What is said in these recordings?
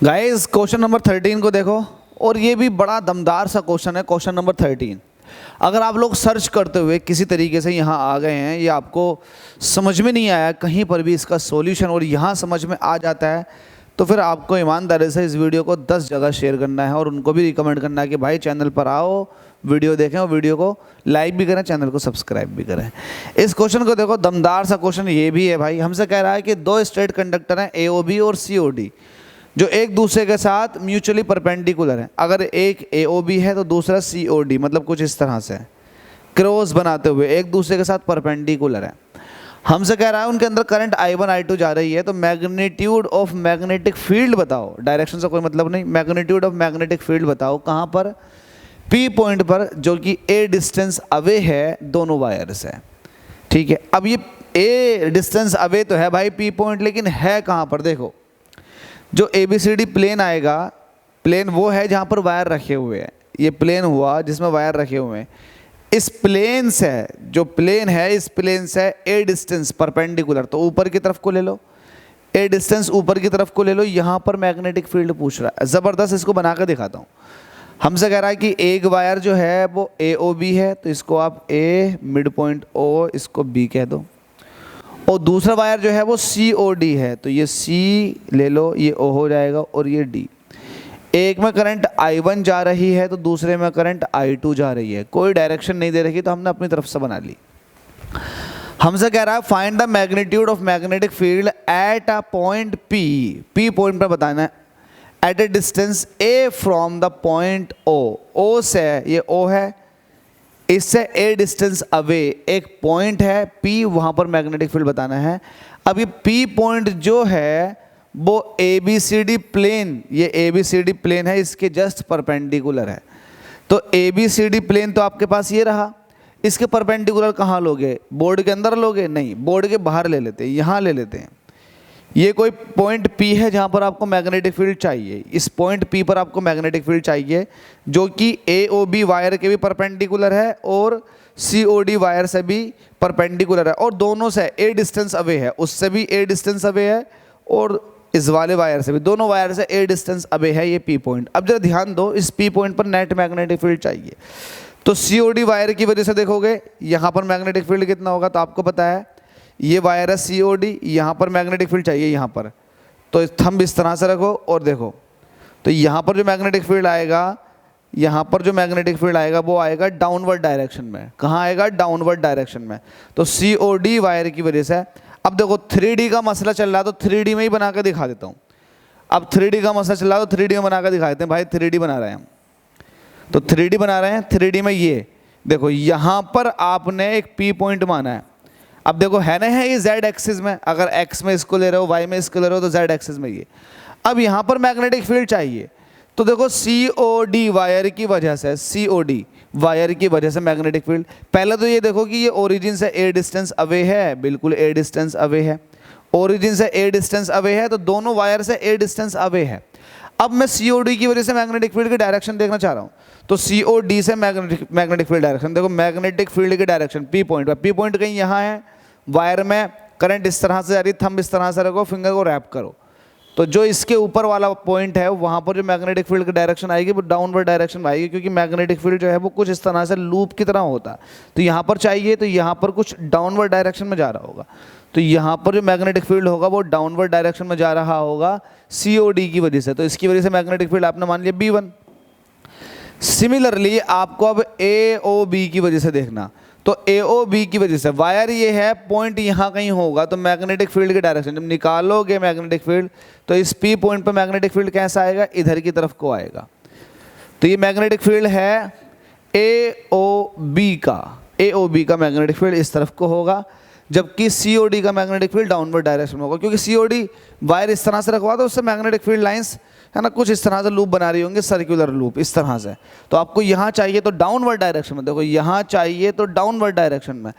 Guys question number 13 को देखो, और ये भी बड़ा दमदार सा क्वेश्चन है। क्वेश्चन नंबर 13 अगर आप लोग सर्च करते हुए किसी तरीके से यहाँ आ गए हैं, ये आपको समझ में नहीं आया कहीं पर भी इसका सॉल्यूशन, और यहाँ समझ में आ जाता है, तो फिर आपको ईमानदारी से इस वीडियो को 10 जगह शेयर करना है और उनको भी रिकमेंड करना है कि भाई चैनल पर आओ, वीडियो देखें और वीडियो को लाइक भी करें, चैनल को सब्सक्राइब भी करें। इस क्वेश्चन को देखो, दमदार सा क्वेश्चन ये भी है भाई। हमसे कह रहा है कि दो स्ट्रेट कंडक्टर हैं AOB और COD जो एक दूसरे के साथ म्यूचुअली परपेंडिकुलर है। अगर एक AOB है तो दूसरा COD, मतलब कुछ इस तरह से क्रॉस बनाते हुए एक दूसरे के साथ परपेंडिकुलर है। हमसे कह रहा है उनके अंदर करंट I1 I2 जा रही है, तो मैग्नीट्यूड ऑफ मैग्नेटिक फील्ड बताओ। डायरेक्शन से कोई मतलब नहीं, मैग्नीट्यूड ऑफ मैग्नेटिक फील्ड बताओ कहाँ पर, P पॉइंट पर, जो कि A डिस्टेंस अवे है दोनों वायर्स है। ठीक है, अब ये A डिस्टेंस अवे तो है भाई P पॉइंट, लेकिन है कहाँ पर? देखो, जो ABCD प्लेन आएगा, प्लेन वो है जहाँ पर वायर रखे हुए हैं। ये प्लेन हुआ जिसमें वायर रखे हुए हैं। इस प्लेन से, जो प्लेन है इस प्लेन से A डिस्टेंस परपेंडिकुलर, तो ऊपर की तरफ को ले लो, A डिस्टेंस ऊपर की तरफ को ले लो। यहाँ पर मैग्नेटिक फील्ड पूछ रहा है, ज़बरदस्त। इसको बना कर दिखाता हूँ। हमसे कह रहा है कि एक वायर जो है वो AOB है, तो इसको आप A, मिड पॉइंट O, इसको B कह दो। और दूसरा वायर जो है वो COD है, तो ये C ले लो, ये O हो जाएगा और ये D। एक में करंट I1 जा रही है तो दूसरे में करंट I2 जा रही है। कोई डायरेक्शन नहीं दे रखी, तो हमने अपनी तरफ से बना ली। हमसे कह रहा है find the magnitude of magnetic field at a point P point पर बताना है, at a distance A from the point O से, ये O है, इससे A डिस्टेंस अवे एक पॉइंट है P, वहाँ पर मैग्नेटिक फील्ड बताना है। अब ये P पॉइंट जो है वो ABCD प्लेन, ये ABCD प्लेन है, इसके जस्ट परपेंडिकुलर है। तो ABCD प्लेन तो आपके पास ये रहा, इसके परपेंडिकुलर कहाँ लोगे? बोर्ड के अंदर लोगे? नहीं, बोर्ड के बाहर ले लेते हैं, यहाँ ले लेते हैं। ये कोई पॉइंट P है जहाँ पर आपको मैग्नेटिक फील्ड चाहिए। इस पॉइंट P पर आपको मैग्नेटिक फील्ड चाहिए, जो कि AOB वायर के भी परपेंडिकुलर है और COD वायर से भी परपेंडिकुलर है, और दोनों से A डिस्टेंस अवे है, उससे भी A डिस्टेंस अवे है, और इस वाले वायर से भी, दोनों वायर से A डिस्टेंस अवे है ये P पॉइंट। अब जरा ध्यान दो, इस P पॉइंट पर नेट मैग्नेटिक फील्ड चाहिए। तो COD वायर की वजह से देखोगे यहाँ पर मैग्नेटिक फील्ड कितना होगा, तो आपको पता है ये वायर है COD, यहाँ पर मैग्नेटिक फील्ड चाहिए यहाँ पर, तो थंब इस तरह से रखो और देखो, तो यहाँ पर जो मैग्नेटिक फील्ड आएगा, यहाँ पर जो मैग्नेटिक फील्ड आएगा वो आएगा डाउनवर्ड डायरेक्शन में। कहाँ आएगा? डाउनवर्ड डायरेक्शन में। तो COD वायर की वजह से, अब देखो 3D का मसला चल रहा है, तो 3D में ही बना कर दिखा देता हूँ। अब 3D का मसला चल रहा है तो 3D में बना कर दिखा देते हैं। भाई 3D बना रहे हैं हम, तो 3D बना रहे हैं। 3D में ये देखो, यहाँ पर आपने एक P पॉइंट माना है। अब देखो है ना, है ये Z एक्सिस में, अगर X में इसको ले रहे हो, Y में इसको ले रहे हो, तो Z एक्सिस में ये। अब यहाँ पर मैग्नेटिक फील्ड चाहिए, तो देखो COD वायर की वजह से, COD वायर की वजह से मैग्नेटिक फील्ड। पहले तो ये देखो कि ये ओरिजिन से A डिस्टेंस अवे है, बिल्कुल A डिस्टेंस अवे है, ओरिजिन से A डिस्टेंस अवे है, तो दोनों वायर से A डिस्टेंस अवे है। अब मैं COD की वजह से मैग्नेटिक फील्ड की डायरेक्शन देखना चाह रहा हूँ, तो COD से मैग्नेटिक फील्ड डायरेक्शन देखो, मैग्नेटिक फील्ड की डायरेक्शन P पॉइंट पर, P पॉइंट कहीं यहाँ है, वायर में करंट इस तरह से जा रही, थंब इस तरह से रखो, फिंगर को रैप करो, तो जो इसके ऊपर वाला पॉइंट है वहाँ पर जो मैग्नेटिक फील्ड की डायरेक्शन आएगी वो डाउनवर्ड डायरेक्शन में आएगी, क्योंकि मैग्नेटिक फील्ड जो है वो कुछ इस तरह से लूप की तरह होता है। तो यहाँ पर चाहिए, तो यहाँ पर कुछ डाउनवर्ड डायरेक्शन में जा रहा होगा, तो यहाँ पर जो मैग्नेटिक फील्ड होगा वो डाउनवर्ड डायरेक्शन में जा रहा होगा COD की वजह से, तो इसकी वजह से मैग्नेटिक फील्ड आपने मान लिया B1। सिमिलरली आपको अब AOB की वजह से देखना, तो AOB की वजह से वायर ये है, पॉइंट यहाँ कहीं होगा, तो मैग्नेटिक फील्ड की डायरेक्शन जब निकालोगे मैग्नेटिक फील्ड, तो इस P पॉइंट पर मैग्नेटिक फील्ड कैसा आएगा? इधर की तरफ को आएगा। तो ये मैग्नेटिक फील्ड है AOB का मैग्नेटिक फील्ड इस तरफ को होगा, जबकि COD का मैग्नेटिक फील्ड डाउनवर्ड डायरेक्शन में होगा, क्योंकि COD वायर इस तरह से रखवा, तो उससे मैग्नेटिक फील्ड लाइंस है ना कुछ इस तरह से लूप बना रही होंगे, सर्कुलर लूप इस तरह से। तो आपको यहाँ चाहिए तो डाउनवर्ड डायरेक्शन में, देखो यहाँ चाहिए तो डाउनवर्ड डायरेक्शन में।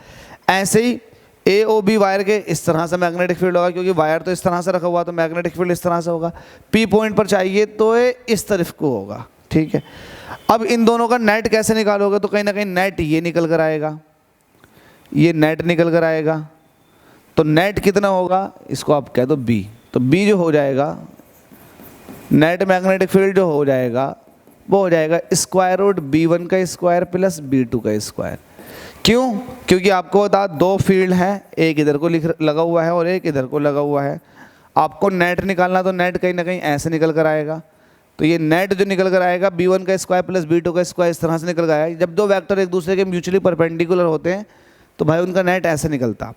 ऐसे ही AOB वायर के इस तरह से मैग्नेटिक फील्ड होगा, क्योंकि वायर तो इस तरह से रखा हुआ, तो मैग्नेटिक फील्ड इस तरह से होगा। P पॉइंट पर चाहिए तो इस तरफ को होगा। ठीक है, अब इन दोनों का नेट कैसे निकालोगे? तो कहीं ना कहीं नेट ये निकल कर आएगा, ये नेट निकल कर आएगा, तो नेट कितना होगा? इसको आप कह दो B, तो B जो हो जाएगा नेट मैग्नेटिक फील्ड जो हो जाएगा वो हो जाएगा स्क्वायर रूट B1 का स्क्वायर प्लस B2 का स्क्वायर। क्यों? क्योंकि आपको बता दो फील्ड हैं, एक इधर को लगा हुआ है और एक इधर को लगा हुआ है। आपको नेट निकालना तो नेट कहीं ना कहीं ऐसे निकल कर आएगा। तो ये नेट जो निकल कर आएगा B1 का स्क्वायर प्लस B2 का स्क्वायर इस तरह से निकल कर आएगा। जब दो वेक्टर एक दूसरे के म्यूचुअली परपेंडिकुलर होते हैं तो भाई उनका नेट ऐसे निकलता।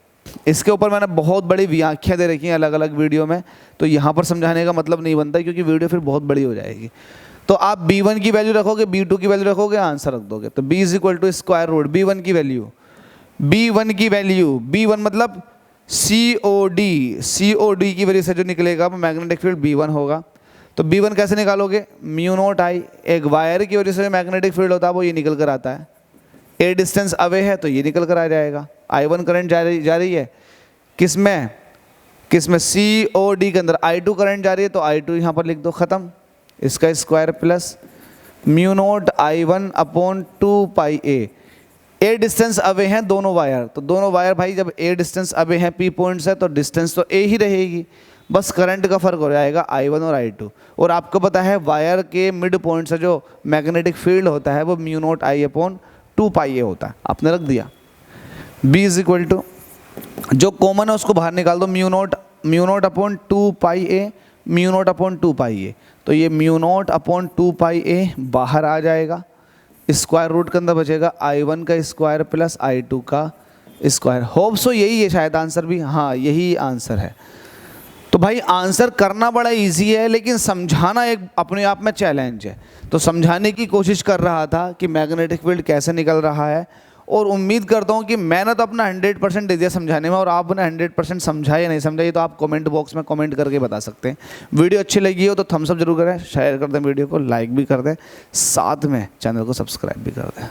इसके ऊपर मैंने बहुत बड़ी व्याख्या दे रखी है अलग अलग वीडियो में, तो यहाँ पर समझाने का मतलब नहीं बनता क्योंकि वीडियो फिर बहुत बड़ी हो जाएगी। तो आप B1 की वैल्यू रखोगे, B2 की वैल्यू रखोगे, आंसर रख दोगे। तो B is equal to square root B1 की वैल्यू, B1 मतलब COD की वजह से जो निकलेगा वो मैग्नेटिक फील्ड B1 होगा। तो B1 कैसे निकालोगे? म्यू नॉट I, एक वायर की वजह से मैग्नेटिक फील्ड होता है वो ये निकल कर आता है। ए डिस्टेंस अवे है तो ये निकल कर आ जाएगा। I1 करंट जा रही है किसमें COD के अंदर, I2 करंट जा रही है तो I2 यहाँ पर लिख दो, ख़त्म। इसका square plus mu naught I1 upon 2 पाई ए डिस्टेंस अवे हैं दोनों वायर। तो दोनों वायर भाई जब ए डिस्टेंस अवे हैं P पॉइंट्स है तो डिस्टेंस तो ए ही रहेगी, बस करंट का फर्क हो जाएगा I1 और I2। और आपको पता है वायर के मिड पॉइंट से जो मैग्नेटिक फील्ड होता है वो म्यू नॉट I अपॉन 2 पाई ए होता है। आपने रख दिया। B इज इक्वल टू जो कॉमन है उसको बाहर निकाल दो, म्यू नॉट अपॉन 2 पाई ए, म्यू नॉट अपॉन 2 पाई ए। तो ये म्यू नॉट अपॉन 2 पाई ए बाहर आ जाएगा, स्क्वायर रूट के अंदर बचेगा I1 का स्क्वायर प्लस I2 का स्क्वायर। होप सो यही है शायद आंसर भी, हाँ यही आंसर है। तो भाई आंसर करना बड़ा इजी है लेकिन समझाना एक अपने आप में चैलेंज है। तो समझाने की कोशिश कर रहा था कि मैग्नेटिक फील्ड कैसे निकल रहा है, और उम्मीद करता हूँ कि मैंने तो अपना 100% दे दिया समझाने में, और आपने 100% समझा या नहीं समझा ये तो आप कमेंट बॉक्स में कमेंट करके बता सकते हैं। वीडियो अच्छी लगी हो तो थम्स अप जरूर करें, शेयर कर दें, वीडियो को लाइक भी कर दें, साथ में चैनल को सब्सक्राइब भी कर दें।